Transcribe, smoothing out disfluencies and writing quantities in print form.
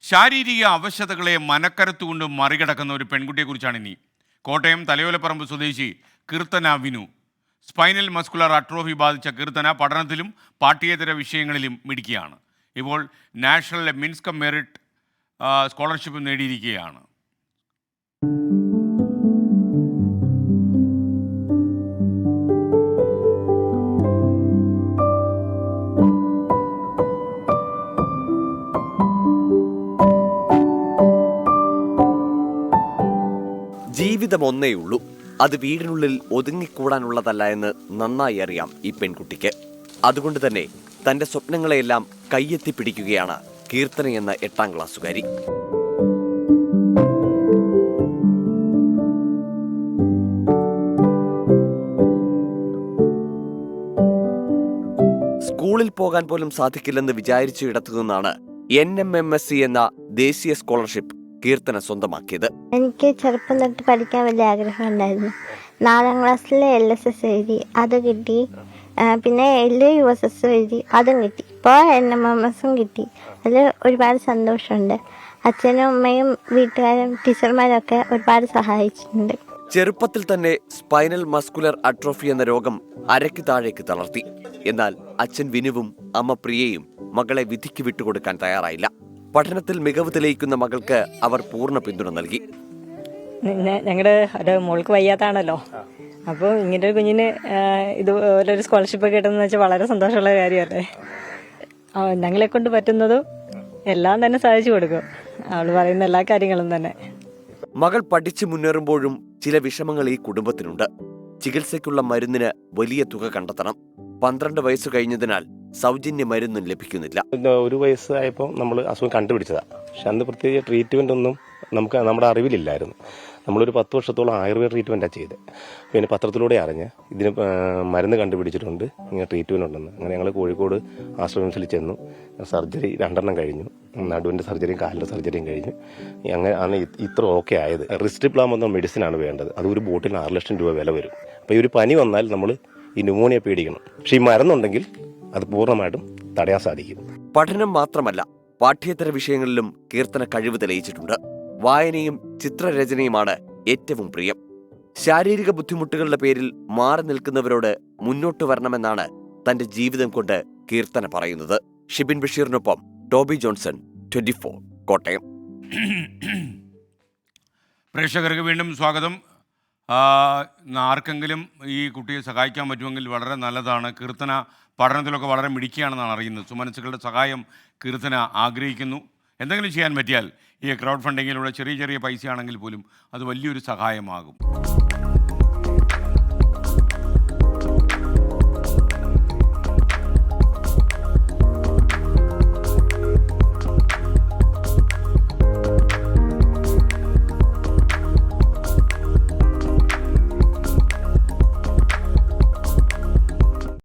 ശാരീരിക അവശതകളെ മനക്കരുത്തുകൊണ്ട് മറികടക്കുന്ന ഒരു പെൺകുട്ടിയെക്കുറിച്ചാണ് ഇനി. കോട്ടയം തലയോലപ്പറമ്പ് സ്വദേശി Keerthana Vinu. Spinal muscular atrophy ബാധിച്ച കീർത്തന പഠനത്തിലും പാഠ്യേതര വിഷയങ്ങളിലും മിടുക്കിയാണ്. ഇപ്പോൾ നാഷണൽ മിൻസ്കം മെറിറ്റ് സ്കോളർഷിപ്പ് നേടിയിരിക്കുകയാണ്. ജീവിതം ഒന്നേയുള്ളൂ. അത് വീടിനുള്ളിൽ ഒതുങ്ങിക്കൂടാനുള്ളതല്ല എന്ന് നന്നായി അറിയാം ഈ പെൺകുട്ടിക്ക്. അതുകൊണ്ട് തന്നെ തന്റെ സ്വപ്നങ്ങളെയെല്ലാം കയ്യെത്തിപ്പിടിക്കുകയാണ് കീർത്തന എന്ന 8ാം ക്ലാസ്സുകാരി. സ്കൂളിൽ പോകാൻ പോലും സാധിക്കില്ലെന്ന് വിചാരിച്ചു ഇടത്തു നിന്നാണ് NMMSC എന്ന ദേശീയ സ്കോളർഷിപ്പ് കീർത്തന സ്വന്തമാക്കിയത്. എനിക്ക് ചെറുപ്പം തൊട്ട് പഠിക്കാൻ വലിയ ആഗ്രഹം ഉണ്ടായിരുന്നു. 4ാം ക്ലാസ്സിൽ LSS എഴുതി, അത് കിട്ടി. പിന്നെ USS എഴുതി, അതും കിട്ടി. ഇപ്പോൾ NMMSും കിട്ടി. അതിൽ ഒരുപാട് സന്തോഷമുണ്ട്. അച്ഛനും അമ്മയും വീട്ടുകാരും ടീച്ചർമാരൊക്കെ ഒരുപാട് സഹായിച്ചിട്ടുണ്ട്. ചെറുപ്പത്തിൽ തന്നെ സ്പൈനൽ മസ്കുലർ അട്രോഫി എന്ന രോഗം അരയ്ക്ക് താഴേക്ക് തളർത്തി. എന്നാൽ അച്ഛൻ വിനുവും അമ്മ പ്രിയയും മകളെ വിധിക്ക് വിട്ടുകൊടുക്കാൻ തയ്യാറായില്ല. പഠനത്തിൽ മികവ് തെളിയിക്കുന്ന മകൾക്ക് അവർ പൂർണ്ണ പിന്തുണ നൽകി. ഞങ്ങളുടെ മോൾക്ക് വയ്യാത്താണല്ലോ, അപ്പോൾ ഇങ്ങനെ ഒരു കുഞ്ഞിന് ഇതുപോലൊരു സ്കോളർഷിപ്പ് കിട്ടുന്നത് വെച്ചാൽ വളരെ സന്തോഷമുള്ള കാര്യമല്ലേ. ഞങ്ങളെ കൊണ്ട് പറ്റുന്നതും എല്ലാം തന്നെ സാധിച്ചു കൊടുക്കും. അവൾ പറയുന്ന എല്ലാ കാര്യങ്ങളും തന്നെ. മകൾ പഠിച്ചു മുന്നേറുമ്പോഴും ചില വിഷമങ്ങൾ ഈ കുടുംബത്തിനുണ്ട്. ചികിത്സയ്ക്കുള്ള മരുന്നിന് വലിയ തുക കണ്ടെത്തണം. 12 വയസ്സ് കഴിഞ്ഞതിനാൽ സൗജന്യ മരുന്നും ലഭിക്കുന്നില്ല. 1 വയസ്സായപ്പോൾ നമ്മൾ അസുഖം കണ്ടുപിടിച്ചതാണ്. പക്ഷെ അന്ന് പ്രത്യേകിച്ച് ട്രീറ്റ്മെൻ്റ് ഒന്നും നമ്മുടെ അറിവിലില്ലായിരുന്നു. നമ്മളൊരു 10 വർഷത്തോളം ആയുർവേദ ട്രീറ്റ്മെൻറ്റാണ് ചെയ്തത്. പിന്നെ പത്രത്തിലൂടെ അറിഞ്ഞ് ഇതിന് മരുന്ന് കണ്ടുപിടിച്ചിട്ടുണ്ട്, ഇങ്ങനെ ട്രീറ്റ്മെൻറ്റ് ഉണ്ടെന്ന്. അങ്ങനെ ഞങ്ങൾ കോഴിക്കോട് ആശ്രമത്തിൽ ചെന്നു. സർജറി 2 കഴിഞ്ഞു. നടുവിൻ്റെ സർജറിയും കാലിൻ്റെ സർജറിയും കഴിഞ്ഞു. അങ്ങനെ ആണ് ഇത്ര ഓക്കെ ആയത്. റിസ്റ്റിപ്ലാം എന്ന മെഡിസിനാണ് വേണ്ടത്. അത് ഒരു ബോട്ടിൽ 6 ലക്ഷം രൂപ വില വരും. അപ്പോൾ ഈ ഒരു പനി വന്നാൽ നമ്മൾ ഈ ന്യൂമോണിയ പേടിക്കണം. പക്ഷേ ഈ മരുന്നുണ്ടെങ്കിൽ അത് പൂർണ്ണമായിട്ടും തടയാൻ സാധിക്കും. പഠനം മാത്രമല്ല, പാഠ്യേതര വിഷയങ്ങളിലും കീർത്തന കഴിവ് തെളിയിച്ചിട്ടുണ്ട്. വായനയും ചിത്രരചനയുമാണ് ഏറ്റവും പ്രിയം. ശാരീരിക ബുദ്ധിമുട്ടുകളുടെ പേരിൽ മാറി നിൽക്കുന്നവരോട് മുന്നോട്ട് വരണമെന്നാണ് തന്റെ ജീവിതം കൊണ്ട് കീർത്തന പറയുന്നത്. ഷിബിൻ ബഷീറിനൊപ്പം ടോബി ജോൺസൺ, 24 കോട്ടയം. പ്രേക്ഷകർക്ക് വീണ്ടും സ്വാഗതം. ആർക്കെങ്കിലും ഈ കുട്ടിയെ സഹായിക്കാൻ പറ്റുമെങ്കിൽ വളരെ നല്ലതാണ്. കീർത്തന പഠനത്തിലൊക്കെ വളരെ മിടുക്കിയാണെന്നാണ് അറിയുന്നത്. സുമനസ്സുകളുടെ സഹായം കീർത്തന ആഗ്രഹിക്കുന്നു. എന്തെങ്കിലും ചെയ്യാൻ പറ്റിയാൽ ഈ ക്രൗഡ് ഫണ്ടിങ്ങിലൂടെ ചെറിയ പൈസയാണെങ്കിൽ പോലും അത് വലിയൊരു സഹായമാകും.